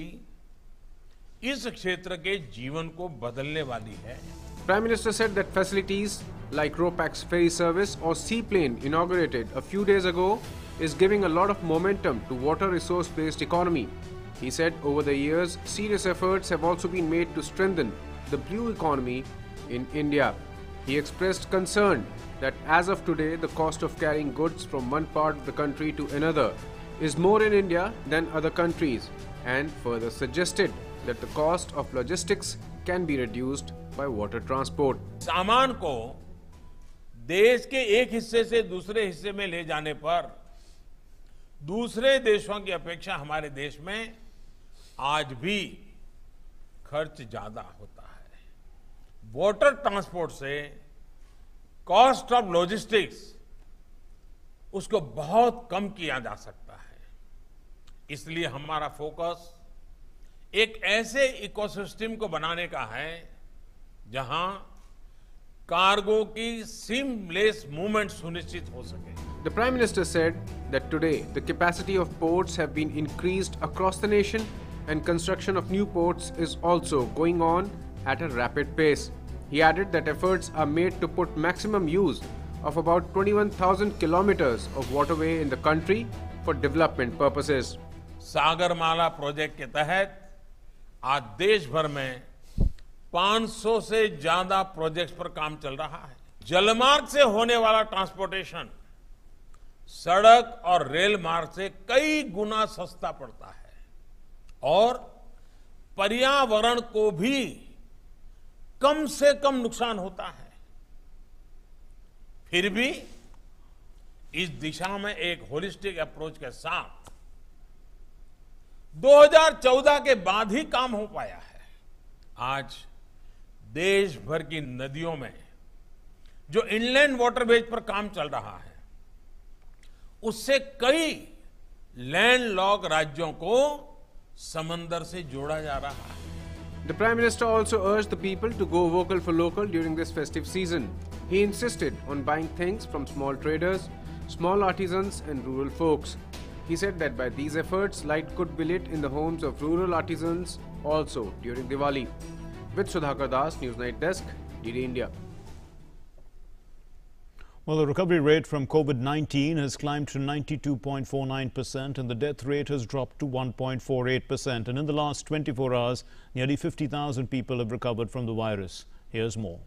इस क्षेत्र के जीवन को बदलने वाली है। Prime Minister said that facilities like Ro-Pax ferry service or seaplane inaugurated a few days ago is giving a lot of momentum to water resource-based economy. He said over the years, serious efforts have also been made to strengthen the blue economy in India. He expressed concern that as of today, the cost of carrying goods from one part of the country to another is more in India than other countries, and further suggested that the cost of logistics can be reduced by water transport. सामान को देश के एक हिस्से से दूसरे हिस्से में ले जाने पर दूसरे देशों की अपेक्षा हमारे देश में आज भी खर्च ज्यादा होता है। वाटर ट्रांसपोर्ट से कॉस्ट ऑफ लॉजिस्टिक्स उसको बहुत कम किया जा सकता है। इसलिए हमारा फोकस एक ऐसे इकोसिस्टम को बनाने का है जहां कार्गो की सीमलेस मूवमेंट सुनिश्चित हो सके। The Prime Minister said that today the capacity of ports have been increased across the nation and construction of new ports is also going on at a rapid pace. He added that efforts are made to put maximum use of about 21,000 kilometers of waterway in the country for development purposes. Sagarmala project के तहत आज देश भर में 500 से ज्यादा projects पर काम चल रहा है। जलमार्ग से होने वाला ट्रांसपोर्टेशन सड़क और रेल मार्ग से कई गुना सस्ता पड़ता है और पर्यावरण को भी कम से कम नुकसान होता है। फिर भी इस दिशा में एक होलिस्टिक अप्रोच के साथ 2014 के बाद ही काम हो पाया है। आज देश भर की नदियों में जो इनलैंड वाटरवेज पर काम चल रहा है, उससे कई लैंडलॉक राज्यों को समंदर से जोड़ा जा रहा है। The Prime Minister also urged the people to go vocal for local during this festive season. He insisted on buying things from small traders, small artisans and rural folks. He said that by these efforts, light could be lit in the homes of rural artisans also during Diwali. With Sudhakar Das, Newsnight Desk, DD India. Well, the recovery rate from COVID-19 has climbed to 92.49% and the death rate has dropped to 1.48%. And in the last 24 hours, nearly 50,000 people have recovered from the virus. Here's more.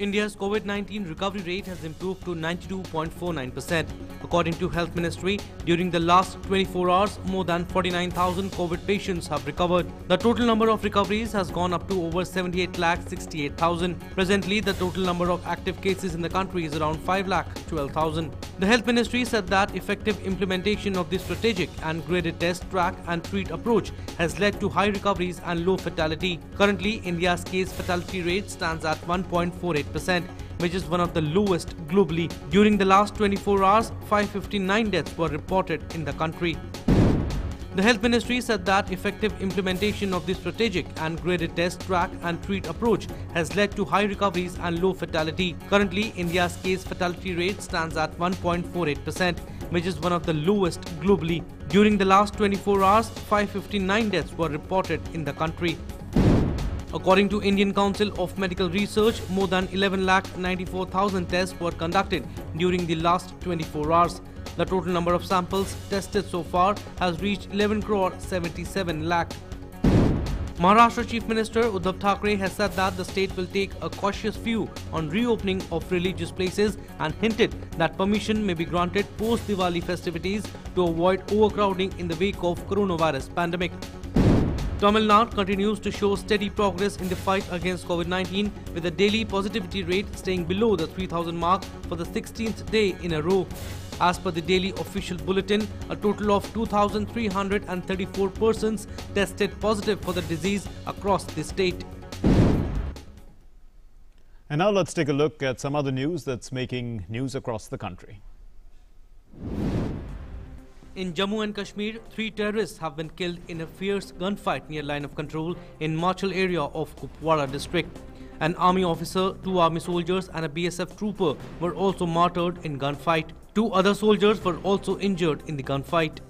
India's COVID-19 recovery rate has improved to 92.49%. According to Health Ministry, during the last 24 hours, more than 49,000 COVID patients have recovered. The total number of recoveries has gone up to over 78,68,000. Presently, the total number of active cases in the country is around 5,12,000. The Health Ministry said that effective implementation of the strategic and graded test, track and treat approach has led to high recoveries and low fatality. Currently, India's case fatality rate stands at 1.48%, which is one of the lowest globally. During the last 24 hours, 559 deaths were reported in the country. The Health Ministry said that effective implementation of the strategic and graded test, track and treat approach has led to high recoveries and low fatality. Currently, India's case fatality rate stands at 1.48%, which is one of the lowest globally. During the last 24 hours, 559 deaths were reported in the country. According to Indian Council of Medical Research, more than 11,94,000 tests were conducted during the last 24 hours. The total number of samples tested so far has reached 11 crore 77 lakh. Maharashtra Chief Minister Uddhav Thackeray has said that the state will take a cautious view on reopening of religious places and hinted that permission may be granted post-Diwali festivities to avoid overcrowding in the wake of coronavirus pandemic. Tamil Nadu continues to show steady progress in the fight against COVID-19, with a daily positivity rate staying below the 3,000 mark for the 16th day in a row. As per the daily official bulletin, a total of 2,334 persons tested positive for the disease across the state. And now let's take a look at some other news that's making news across the country. In Jammu and Kashmir, 3 terrorists have been killed in a fierce gunfight near line of control in Machal area of Kupwara district. An army officer, 2 army soldiers and a BSF trooper were also martyred in gunfight. 2 other soldiers were also injured in the gunfight.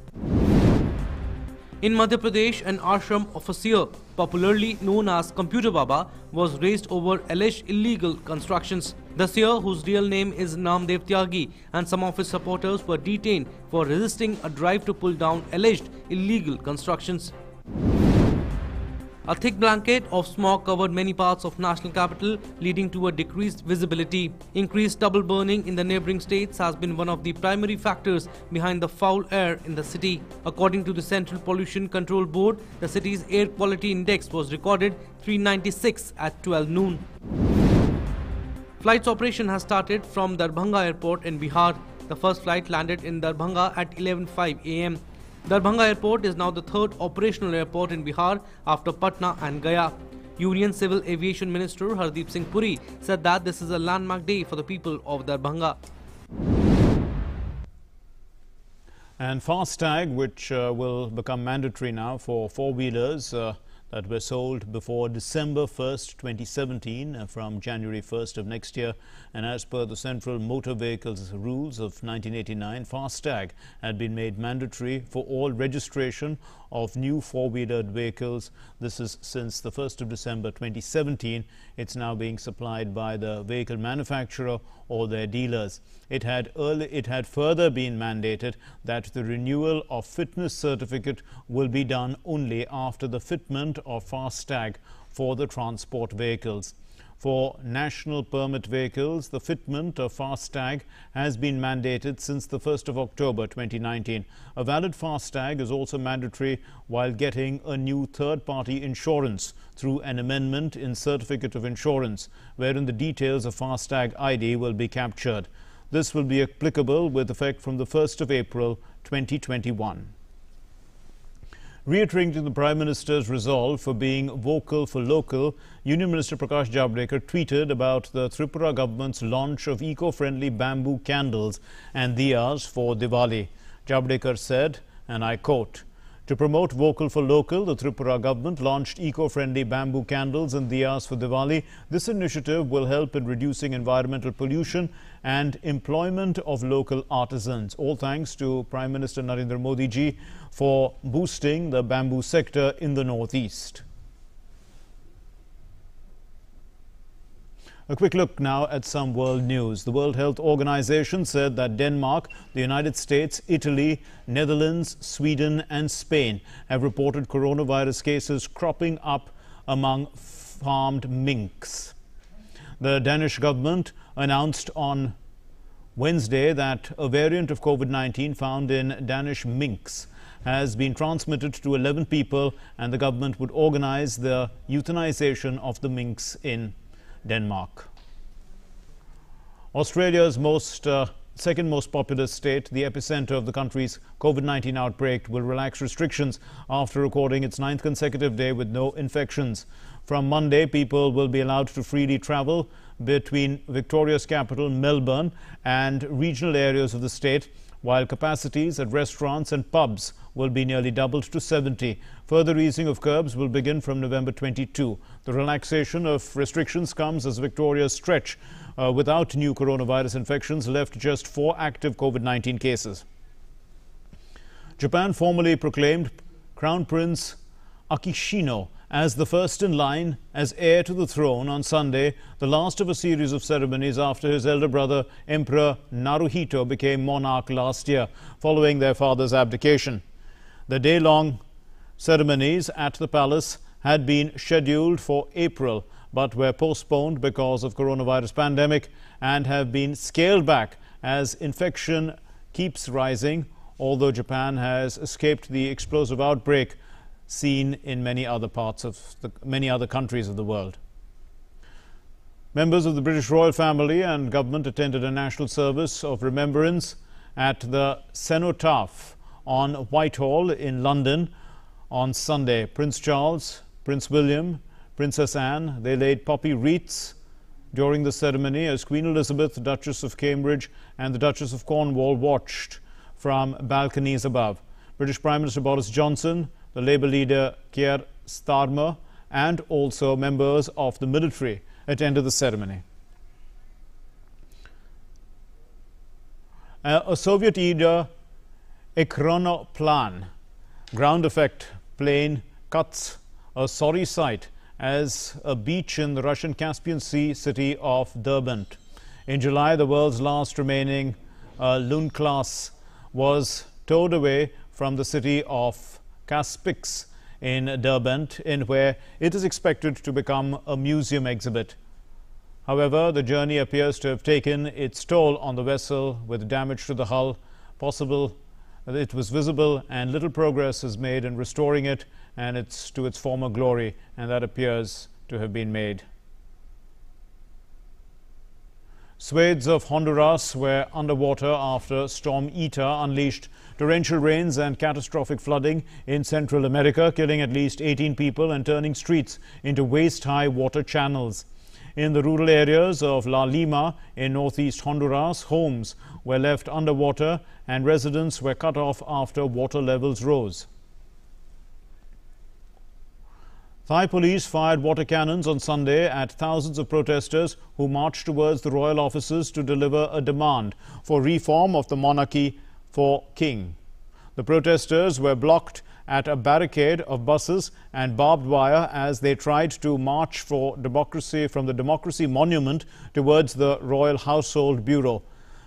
In Madhya Pradesh, an ashram of a seer, popularly known as Computer Baba, was raised over alleged illegal constructions. The seer, whose real name is Namdev Tyagi, and some of his supporters were detained for resisting a drive to pull down alleged illegal constructions. A thick blanket of smog covered many parts of national capital, leading to a decreased visibility. Increased stubble burning in the neighbouring states has been one of the primary factors behind the foul air in the city. According to the Central Pollution Control Board, the city's air quality index was recorded 396 at 12 noon. Flight's operation has started from Darbhanga Airport in Bihar. The first flight landed in Darbhanga at 11:05 am. Darbhanga Airport is now the 3rd operational airport in Bihar after Patna and Gaya. Union Civil Aviation Minister Hardeep Singh Puri said that this is a landmark day for the people of Darbhanga. And FASTag, which will become mandatory now for 4-wheelers that were sold before December 1st, 2017 from January 1st of next year. And as per the Central Motor Vehicles Rules of 1989, FASTag had been made mandatory for all registration of new 4-wheeler vehicles. This is since the 1st of December 2017. It's now being supplied by the vehicle manufacturer or their dealers. It had further been mandated that the renewal of fitness certificate will be done only after the fitment of FASTag for the transport vehicles. For national permit vehicles, the fitment of FASTag has been mandated since the 1st of October 2019. A valid FASTag is also mandatory while getting a new third-party insurance through an amendment in Certificate of Insurance, wherein the details of FASTag ID will be captured. This will be applicable with effect from the 1st of April 2021. Reiterating the Prime Minister's resolve for being vocal for local, Union Minister Prakash Javadekar tweeted about the Tripura government's launch of eco-friendly bamboo candles and diyas for Diwali. Javadekar said, and I quote, "To promote vocal for local, the Tripura government launched eco-friendly bamboo candles and diyas for Diwali. This initiative will help in reducing environmental pollution and employment of local artisans. All thanks to Prime Minister Narendra Modi ji for boosting the bamboo sector in the northeast." A quick look now at some world news. The World Health Organization said that Denmark, the United States, Italy, Netherlands, Sweden and Spain have reported coronavirus cases cropping up among farmed minks. The Danish government announced on Wednesday that a variant of COVID-19 found in Danish minks has been transmitted to 11 people, and the government would organize the euthanization of the minks in Denmark. Australia's second most populous state, the epicenter of the country's COVID-19 outbreak, will relax restrictions after recording its 9th consecutive day with no infections. From Monday, people will be allowed to freely travel between Victoria's capital, Melbourne, and regional areas of the state, while capacities at restaurants and pubs will be nearly doubled to 70. Further easing of curbs will begin from November 22. The relaxation of restrictions comes as Victoria's stretch without new coronavirus infections left just 4 active COVID-19 cases. Japan formally proclaimed Crown Prince Akishino as the first in line as heir to the throne on Sunday, the last of a series of ceremonies after his elder brother, Emperor Naruhito, became monarch last year, following their father's abdication. The day-long ceremonies at the palace had been scheduled for April, but were postponed because of coronavirus pandemic and have been scaled back as infection keeps rising, although Japan has escaped the explosive outbreak seen in many other countries of the world. Members of the British royal family and government attended a national service of remembrance at the Cenotaph on Whitehall in London on Sunday. Prince Charles, Prince William, Princess Anne, they laid poppy wreaths during the ceremony as Queen Elizabeth, Duchess of Cambridge, and the Duchess of Cornwall watched from balconies above. British Prime Minister Boris Johnson, the Labour leader Keir Starmer, and also members of the military attended the ceremony. A Soviet leader Ekranoplan ground effect plane cuts a sorry sight as a beach in the Russian Caspian Sea city of Derbent. In July, the world's last remaining Lune class was towed away from the city of Kaspix in Derbent, in where it is expected to become a museum exhibit. However, the journey appears to have taken its toll on the vessel, with damage to the hull possible. It was visible, and little progress is made in restoring it and to its former glory, and that appears to have been made. Swathes of Honduras were underwater after Storm Eta unleashed torrential rains and catastrophic flooding in Central America, killing at least 18 people and turning streets into waist-high water channels. In the rural areas of La Lima in northeast Honduras, homes were left underwater and residents were cut off after water levels rose. Thai police fired water cannons on Sunday at thousands of protesters who marched towards the royal offices to deliver a demand for reform of the monarchy for king. The protesters were blocked at a barricade of buses and barbed wire as they tried to march for democracy from the Democracy Monument towards the Royal Household Bureau.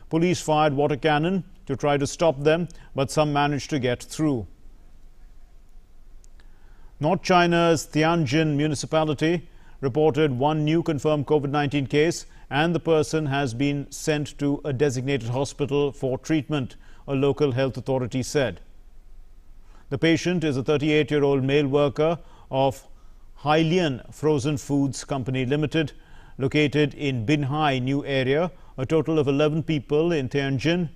Police fired water cannon to try to stop them, but some managed to get through. North China's Tianjin municipality reported 1 new confirmed COVID-19 case, and the person has been sent to a designated hospital for treatment, a local health authority said. The patient is a 38-year-old male worker of Hailian Frozen Foods Company Limited, located in Binhai New Area. A total of 11 people in Tianjin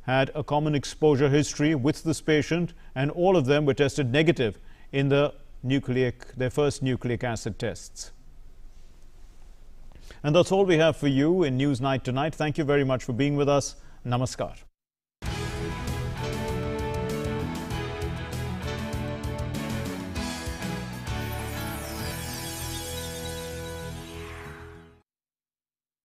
had a common exposure history with this patient, and all of them were tested negative in their first nucleic acid tests. And that's all we have for you in News Night tonight. Thank you very much for being with us. Namaskar.